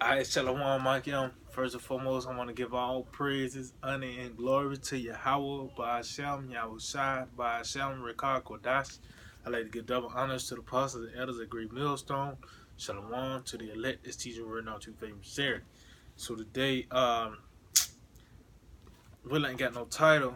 Alright, Shalom, Mike. First and foremost, I want to give all praises, honor, and glory to Yahweh, Ba'ashem, Yahushai, Ba'ashem, Rekah, Kodash. I'd like to give double honors to the apostles and elders of Great Millstone. Shalom to the elect, this teaching word not too famous Sarah. So today, really ain't got no title,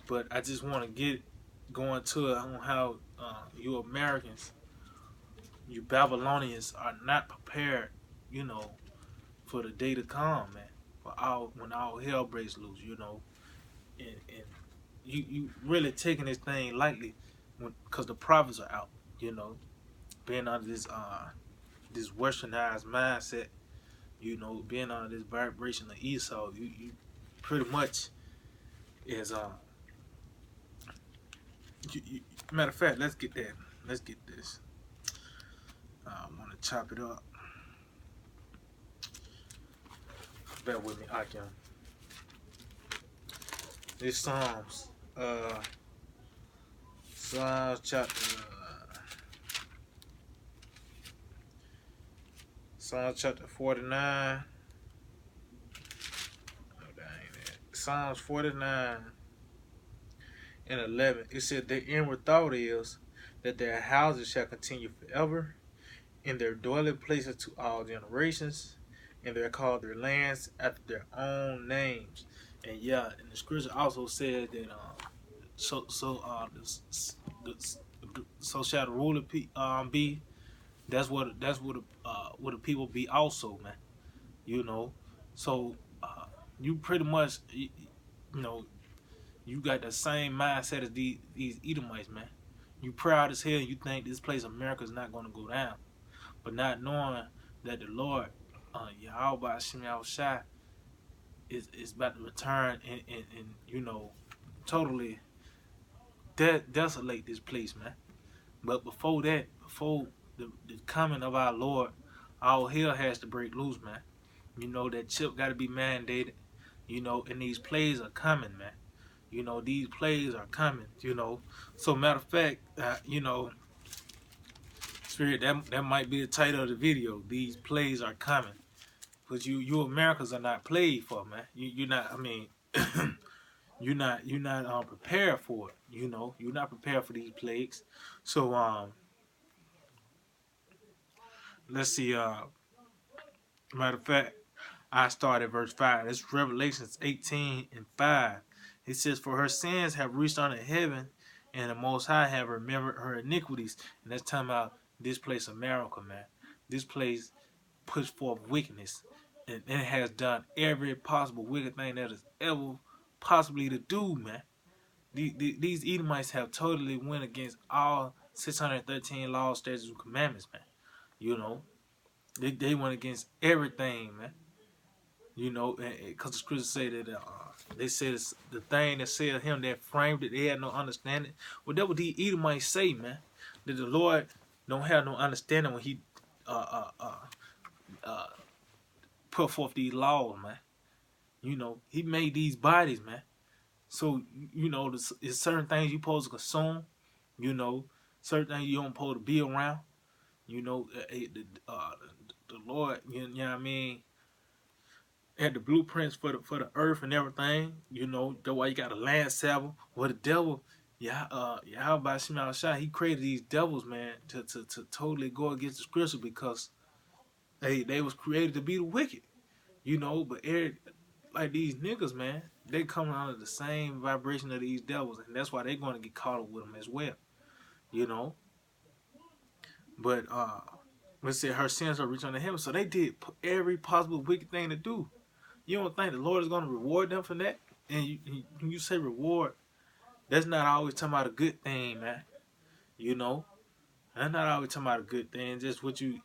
but I just want to get going to it on how you Americans, you Babylonians are not prepared, you know, for the day to come, man. For all when all hell breaks loose, and you really taking this thing lightly, because the prophets are out, being under this westernized mindset, being under this vibration of Esau, you pretty much is matter of fact, let's get that, let's get this. I want to chop it up. Bear with me, Akim. This Psalms chapter. Psalm chapter 49. No, that ain't it. Psalms 49 and 11. It said, their inward thought is that their houses shall continue forever, in their dwelling places to all generations, and they're called their lands after their own names. And yeah, and the scripture also said that so shall the ruler be. That's what the people be also, man. You know, so you pretty much know you got the same mindset as these Edomites, man. You proud as hell. You think this place America's not gonna go down, but not knowing that the Lord, Yahweh Hashem Yahushai, is about to return and totally desolate this place, man. But before that, before the coming of our Lord, all hell has to break loose, man. That chip got to be mandated, and these plays are coming, man. These plays are coming, So matter of fact, Spirit, that might be the title of the video. These plays are coming. Because you Americans are not played for, man. You're not, I mean, you're not prepared for it, You're not prepared for these plagues. So, let's see, matter of fact, I start at verse 5. It's Revelations 18 and 5. It says, for her sins have reached unto heaven, and the Most High have remembered her iniquities. And that's talking about this place, America, man. This place puts forth wickedness, and it has done every possible wicked thing that is ever possibly to do, man. These Edomites have totally went against all 613 laws, statutes, and commandments, man. They went against everything, man. Because the scriptures say that they said it's the thing that said him that framed it, they had no understanding. Well, that what the Edomites say, man. That the Lord don't have no understanding when he put forth these laws, man. He made these bodies, man. So, there's certain things you supposed to consume, certain things you don't supposed to be around. The Lord, you know what I mean, had the blueprints for the earth and everything. That's why you got a land Sabbath. Well, the devil, Yahweh Shema Shah, he created these devils, man, to totally go against the scripture, because they was created to be the wicked, but like these niggas, man, they coming out of the same vibration of these devils, and that's why they're going to get caught up with them as well, But let's say her sins are reaching unto him, so they did every possible wicked thing to do. You don't think the Lord is going to reward them for that? And when you say reward, that's not always talking about a good thing, man. That's not always talking about a good thing. Just what you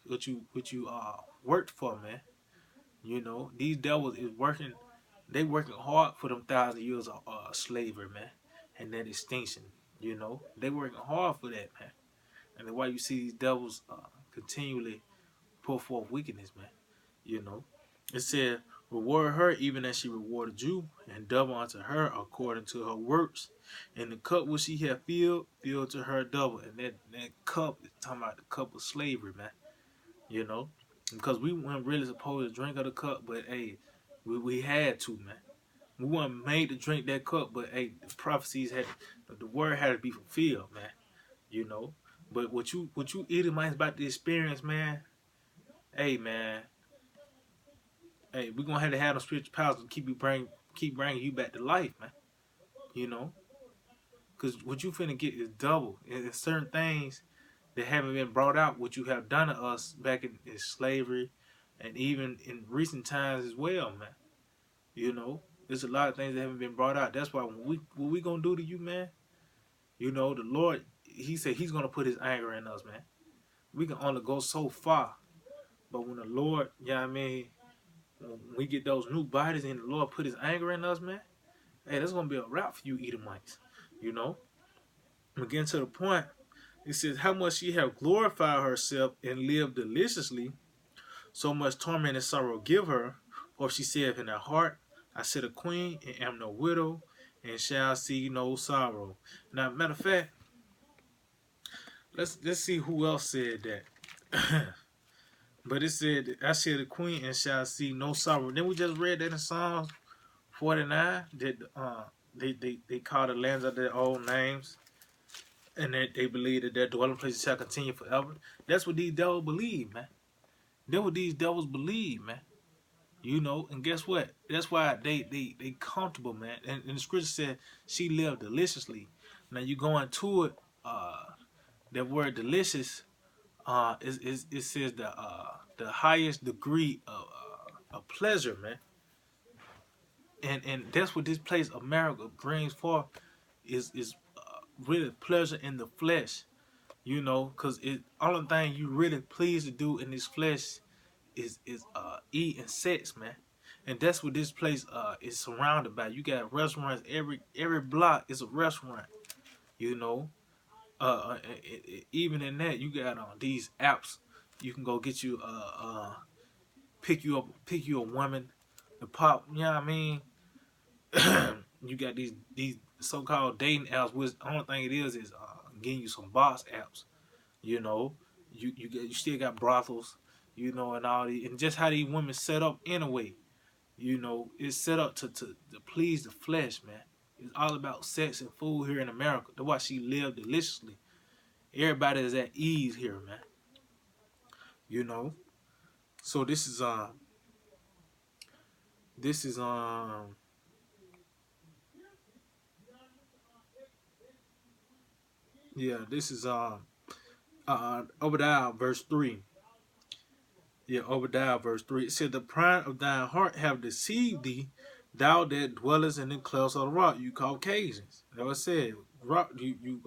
worked for, man. These devils is working. They working hard for them 1,000 years of slavery, man, and that extinction. They working hard for that, man. And that's why you see these devils continually pour forth wickedness, man. It said, reward her even as she rewarded you, and double unto her according to her works. And the cup which she had filled to her double. And that cup is talking about the cup of slavery, man. because we weren't really supposed to drink of the cup, but hey, we had to, man. We weren't made to drink that cup, but hey, the prophecies had, the word had to be fulfilled, man. You know, but what you Edomites about to experience, man. Hey, man. Hey, we're gonna have to have them spiritual powers to keep bringing you back to life, man. You know, because what you finna get is double. And there's certain things that haven't been brought out, what you have done to us back in slavery, and even in recent times as well, man. You know, there's a lot of things that haven't been brought out. That's why what we gonna do to you, man. You know, the Lord, He said He's gonna put His anger in us, man. We can only go so far, but when the Lord, you know what I mean, when we get those new bodies and the Lord put His anger in us, man. Hey, that's gonna be a wrap for you Edomites. You know, again to the point. It says, how much she have glorified herself and lived deliciously, so much torment and sorrow give her. For she saith in her heart, I sit a queen and am no widow, and shall see no sorrow. Now, matter of fact, let's see who else said that. But it said, I sit a queen and shall see no sorrow. Then we just read that in Psalms 49 that they call the lands of their old names. And that they believe that their dwelling places shall continue forever. That's what these devils believe, man. That's what these devils believe, man. You know, and guess what? That's why they comfortable, man. And the scripture said she lived deliciously. Now you go into it, that word delicious, it says the highest degree of pleasure, man. And that's what this place America brings forth is really pleasure in the flesh. You know, cause it only thing you really pleased to do in this flesh is eat and sex, man. And that's what this place is surrounded by. You got restaurants every block is a restaurant. You know, even in that you got these apps. You can go get you pick you a woman to pop. You know what I mean? You got these so called dating apps, which the only thing it is getting you some boss apps. You know, you still got brothels, you know, and all the and just how these women set up anyway. You know, it's set up to please the flesh, man. It's all about sex and food here in America. That's why she lived deliciously. Everybody is at ease here, man. You know. So this is yeah, this is Obadiah verse 3. Yeah, Obadiah verse 3. It said, the pride of thine heart have deceived thee, thou that dwellest in the clefts of the rock, you Caucasians. That's what it said. Rock, you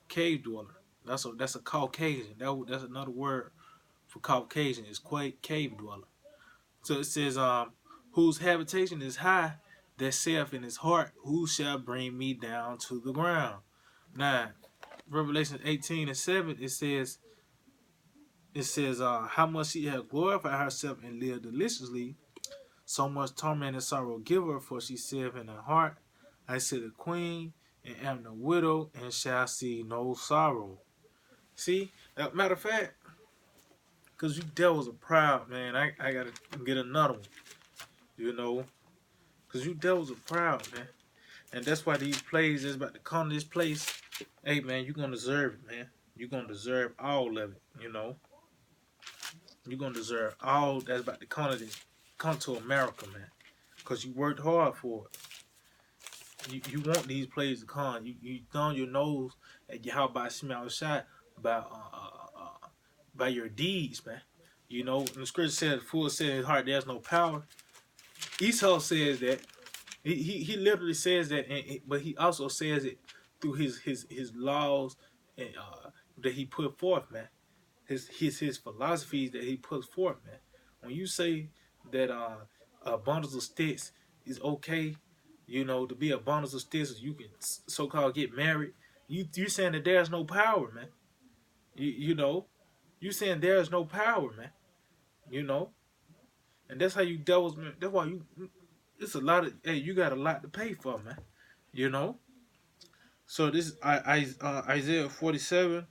cave dweller. That's a Caucasian. That's another word for Caucasian. It's quite cave dweller. So it says, whose habitation is high, that saith in his heart, who shall bring me down to the ground? Now, Revelation 18:7, it says, how much she hath glorified herself and lived deliciously, so much torment and sorrow give her, for she saith in her heart, I sit a queen, and am no widow, and shall see no sorrow. See, matter of fact, because you devils are proud, man, I gotta get another one, you know, because you devils are proud, man. And that's why these plays is about to come to this place. Hey, man, you're going to deserve it, man. You're going to deserve all of it, you know. You're going to deserve all that's about to come to America, man. Because you worked hard for it. You want these plays to come. You thumb your nose at Yahweh Shema shot by your deeds, man. You know, and the scripture says, fool said in his heart there's no power. Esau says that. He literally says that, but he also says it through his laws and that he put forth, man. His philosophies that he puts forth, man. When you say that bundles of sticks is okay, you know, to be a bundles of sticks, you can so called get married. You saying that there's no power, man. You know, you saying there's no power, man. You know, and that's how you devils, man. That's why you. It's a lot of hey, you got a lot to pay for, man. You know. So this is Isaiah 47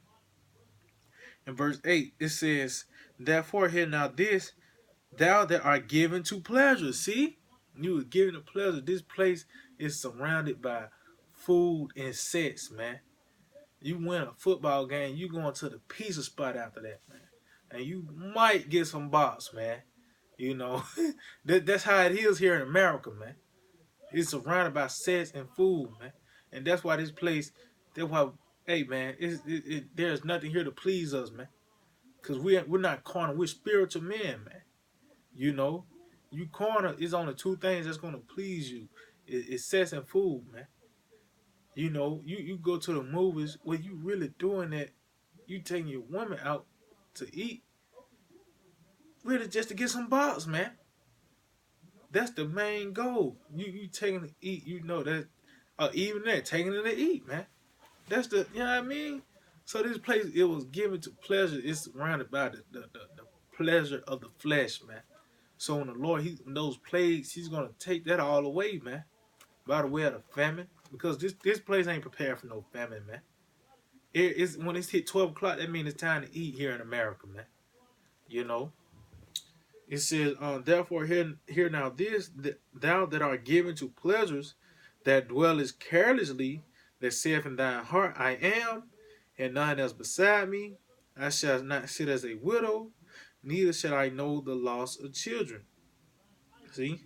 and verse 8. It says, Therefore, hear now this, thou that art given to pleasure. See, you were given to pleasure. This place is surrounded by food and sex, man. You win a football game, you going to the pizza spot after that, man, and you might get some box, man. You know, that's how it is here in America, man. It's surrounded by sex and food, man, and that's why this place. That's why, hey, man, there's nothing here to please us, man, because we're not carnal, we're spiritual men, man. You know, you corner is only two things that's gonna please you. It's sex and food, man. You know, you go to the movies where you really doing that. You taking your woman out to eat, really just to get some box, man. That's the main goal. You taking to eat, you know that. Even that, taking it to eat, man. That's the, you know what I mean. So this place, it was given to pleasure. It's surrounded by the pleasure of the flesh, man. So when the Lord, those plagues, He's gonna take that all away, man. By the way of the famine, because this place ain't prepared for no famine, man. It's when it's hit 12 o'clock, that means it's time to eat here in America, man. You know, it says, therefore hear now this, that thou that art given to pleasures, that dwellest carelessly, that saith in thine heart, I am, and none else beside me. I shall not sit as a widow, neither shall I know the loss of children. See?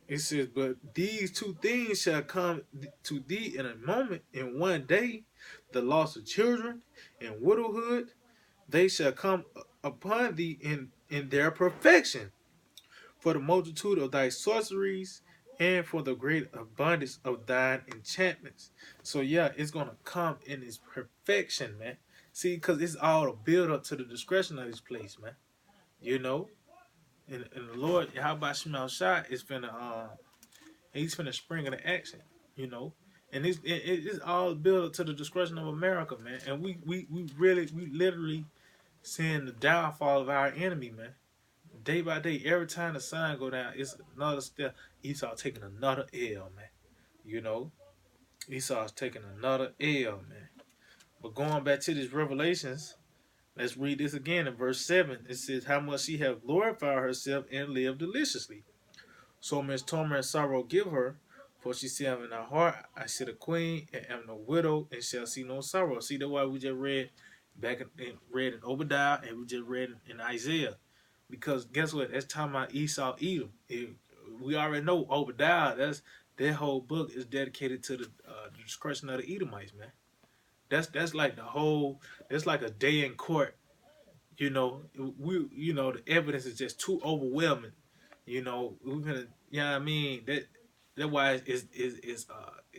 It says, but these two things shall come to thee in a moment, in one day, the loss of children and widowhood, they shall come upon thee in their perfection, for the multitude of thy sorceries and for the great abundance of thine enchantments. So yeah, it's gonna come in its perfection, man. See, because it's all a build up to the discretion of this place, man. You know, and the Lord, how about Shemel Shai is finna he's finna spring into action, you know. And it's all built up to the discretion of America, man. And we literally seeing the downfall of our enemy, man. Day by day, every time the sun go down, it's another step. Esau taking another L, man. You know, Esau's taking another L, man. But going back to these Revelations, let's read this again in verse 7. It says, how much she have glorified herself and lived deliciously. So much torment and sorrow give her, for she said in her heart, I sit a queen and am no widow and shall see no sorrow. See, that's why we just read read in Obadiah and we just read in Isaiah. Because guess what? That's talking about Esau, Edom. We already know Obadiah. That whole book is dedicated to the discretion of the Edomites, man. That's like the whole. That's like a day in court. You know, the evidence is just too overwhelming. You know, we're gonna, you know what I mean? That's why it's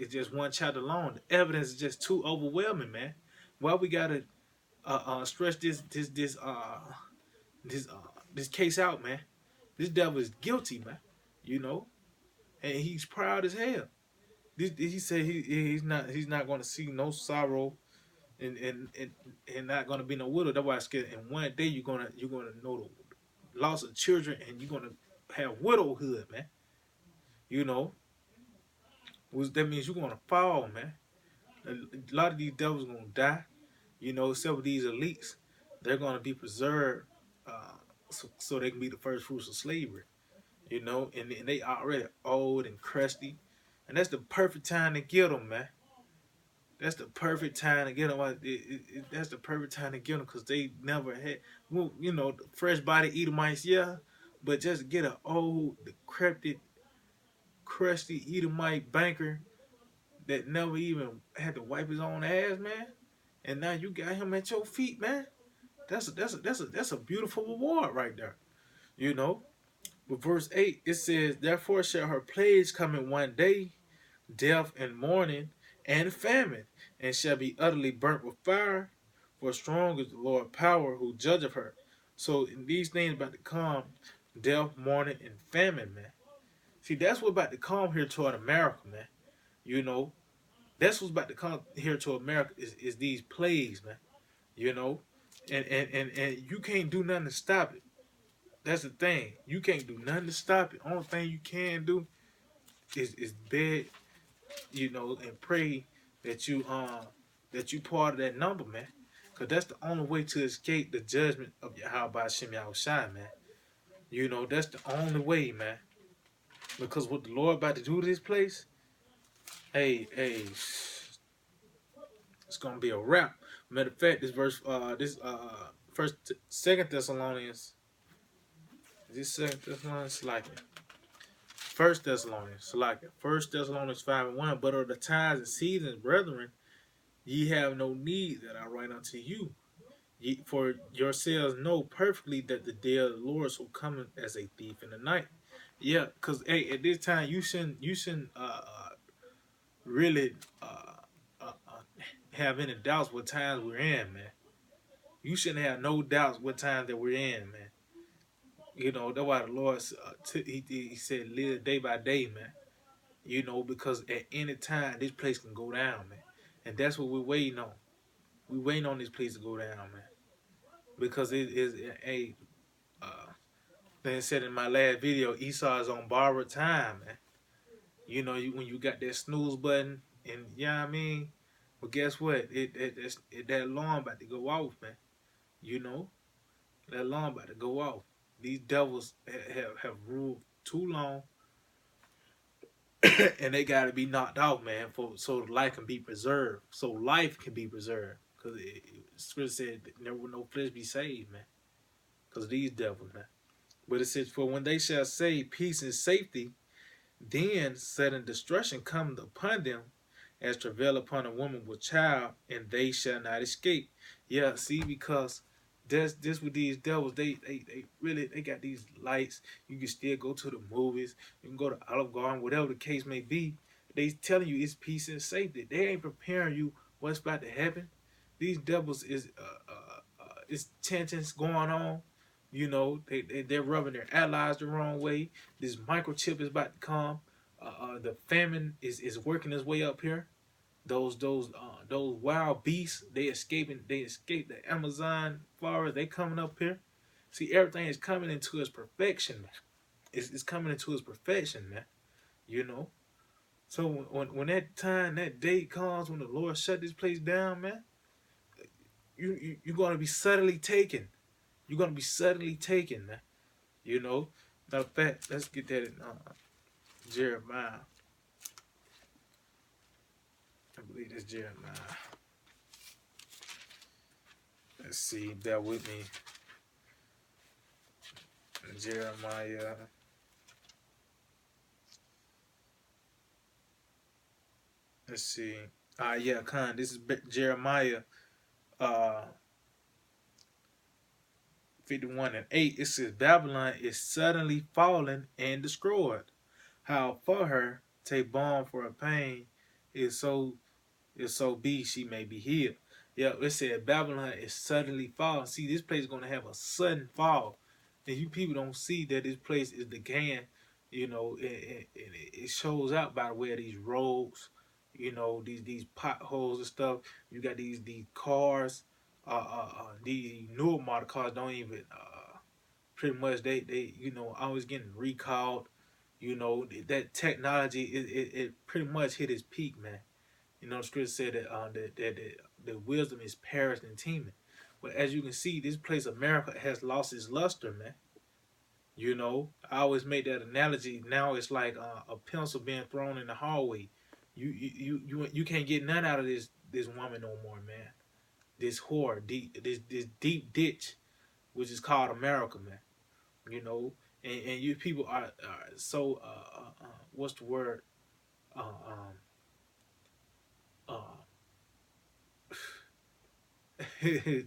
just one chapter long. The evidence is just too overwhelming, man. Why we gotta stretch this case out, man? This devil is guilty, man. You know, and he's proud as hell. He said he's not going to see no sorrow and not going to be no widow. That's why I scared. And one day you're gonna know the loss of children and you're gonna have widowhood, man. You know, that means you're gonna fall, man. A lot of these devils are gonna die. You know, except for these elites, they're gonna be preserved, so they can be the first fruits of slavery. You know, and they already old and crusty, and that's the perfect time to get them, man. That's the perfect time to get them. That's the perfect time to get them because they never had, well, you know, the fresh body Edomites, yeah, but just get an old, decrepit, crusty Edomite banker that never even had to wipe his own ass, man. And now you got him at your feet, man. That's a beautiful reward right there, you know. But verse 8, it says, therefore shall her plagues come in one day, death and mourning and famine, and shall be utterly burnt with fire, for strong is the Lord power who judgeth her. So in these things about to come, death, mourning, and famine, man. See, that's what's about to come here toward America, man. You know, that's what's about to come here to America is these plagues, man. You know, and you can't do nothing to stop it. That's the thing. You can't do nothing to stop it. Only thing you can do is beg, you know, and pray that you part of that number, man. Cause that's the only way to escape the judgment of Yahweh Hashem Yahushua, man. You know, that's the only way, man. Because what the Lord about to do to this place, hey, it's gonna be a wrap. Matter of fact, this verse, Second Thessalonians, this Second Thessalonians, like it. First Thessalonians 5:1. But of the times and seasons, brethren, ye have no need that I write unto you. Ye, for yourselves know perfectly that the day of the Lord will come as a thief in the night. Yeah, cause hey, at this time you shouldn't really have any doubts what times we're in, man. You shouldn't have no doubts what time that we're in, man. You know that's why the Lord he said live day by day, man. You know, because at any time this place can go down, man, and that's what we're waiting on. We waiting on this place to go down, man, because it is a. Then said in my last video, Esau is on borrowed time, man. You know, when you got that snooze button, and you know what I mean. But guess what? That alarm about to go off, man. You know, that alarm about to go off. These devils have ruled too long, and they got to be knocked out, man, so life can be preserved. So life can be preserved, because Scripture said there will no flesh be saved, man, because of these devils, man. But it says, for when they shall say peace and safety, then sudden destruction cometh upon them, as travail upon a woman with child, and they shall not escape. Yeah, see, because this with these devils, they really they got these lights. You can still go to the movies, you can go to Olive Garden, whatever the case may be. They telling you it's peace and safety. They ain't preparing you what's about to happen. These devils is tensions going on. You know, they're rubbing their allies the wrong way. This microchip is about to come. The famine is working its way up here. Those wild beasts, they escape the Amazon forest. They coming up here. See, everything is coming into its perfection, man. It's coming into its perfection, man. You know. So when that day comes, when the Lord shut this place down, man, you're gonna be suddenly taken. You're gonna be suddenly taken, man. You know. Matter of fact, let's get that in Jeremiah. I believe that's Jeremiah. Let's see, bear with me. Jeremiah. Let's see. Yeah, this is Jeremiah 51:8. It says, Babylon is suddenly fallen and destroyed. How for her take balm for her pain is so be she may be healed. Yeah, it said Babylon is suddenly falling. See, this place is gonna have a sudden fall. And you people don't see that this place is decaying. You know, it shows out by the way of these roads. You know, these potholes and stuff. You got these cars. The newer model cars don't even pretty much they always getting recalled. You know, that technology it pretty much hit its peak, man. You know, the scripture said that the wisdom is perished and teeming. But as you can see, this place America has lost its luster, man. You know, I always make that analogy. Now it's like a pencil being thrown in the hallway. You can't get none out of this woman no more, man. This whore, this deep ditch, which is called America, man. You know, and you people are so what's the word? Uh, um,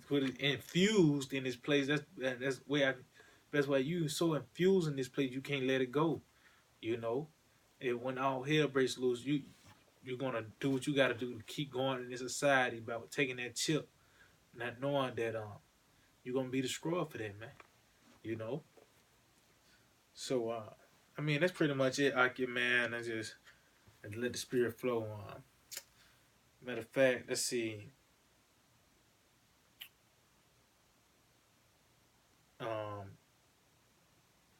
put it infused in this place. That's why you so infused in this place you can't let it go. You know, when all hell breaks loose, you're gonna do what you gotta do to keep going in this society about taking that chip, not knowing that you're gonna be destroyed for that, man. You know. So I mean that's pretty much it, Aki, man. I just let the spirit flow on. Matter of fact, let's see. Um,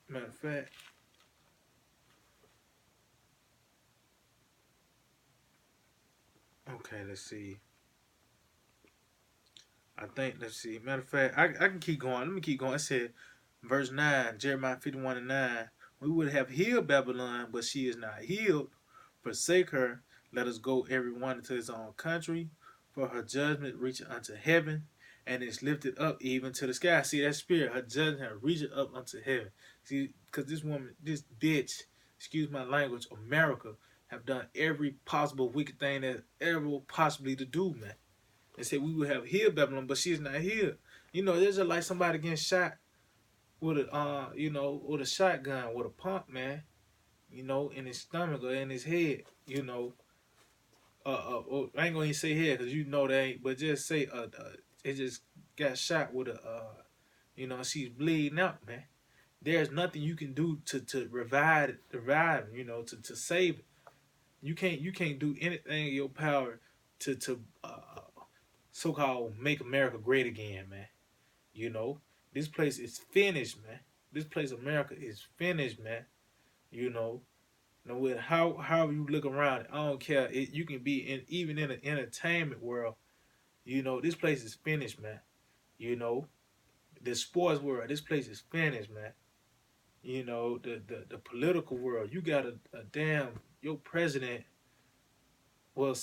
Matter of fact, okay, let's see. I think, let's see. Matter of fact, I can keep going. Let me keep going. It said, verse 9, Jeremiah 51 and 9. We would have healed Babylon, but she is not healed. Forsake her. Let us go every one into his own country. For her judgment reacheth unto heaven, and is lifted up even to the sky. See that spirit, her judgment reacheth up unto heaven. See, because this woman, this bitch, excuse my language, America, have done every possible wicked thing that ever possibly to do, man. They said we would have healed Babylon, but she's not here. You know, there's just like somebody getting shot with a, with a shotgun, with a pump, man. You know, in his stomach or in his head. You know, I ain't gonna even say head because you know that ain't, but just say, it just got shot with a, she's bleeding out, man. There's nothing you can do to revive, to save it. You can't do anything in your power to so called make America great again, man. You know, this place is finished, man. This place, America, is finished, man. You know, no with how you look around, I don't care. You can be in even in the entertainment world. You know, this place is finished, man. You know, the sports world, this place is finished, man. You know, the political world, you got a damn your president. Well,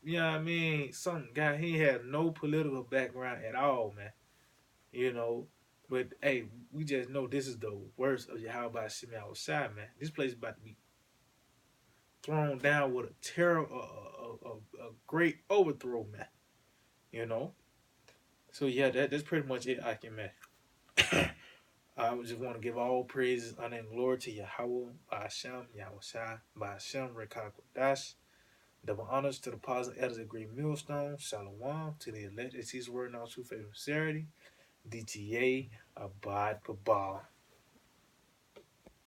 you know what I mean, some guy he had no political background at all, man. You know. But hey, we just know this is the worst of Yahweh by Shimmy outside, man. This place is about to be thrown down with a terror, a great overthrow, man. You know. So yeah, that's pretty much it, I can man. I just want to give all praises, honor, and glory to Yahweh, by Hashem, Yahweh Shai, by Hashem, Rekakwadash. Double honors to the positive elders of Great Millstone, Shalom, to the elect, it's his word and all true faith and sincerity. DTA, Abad Babal.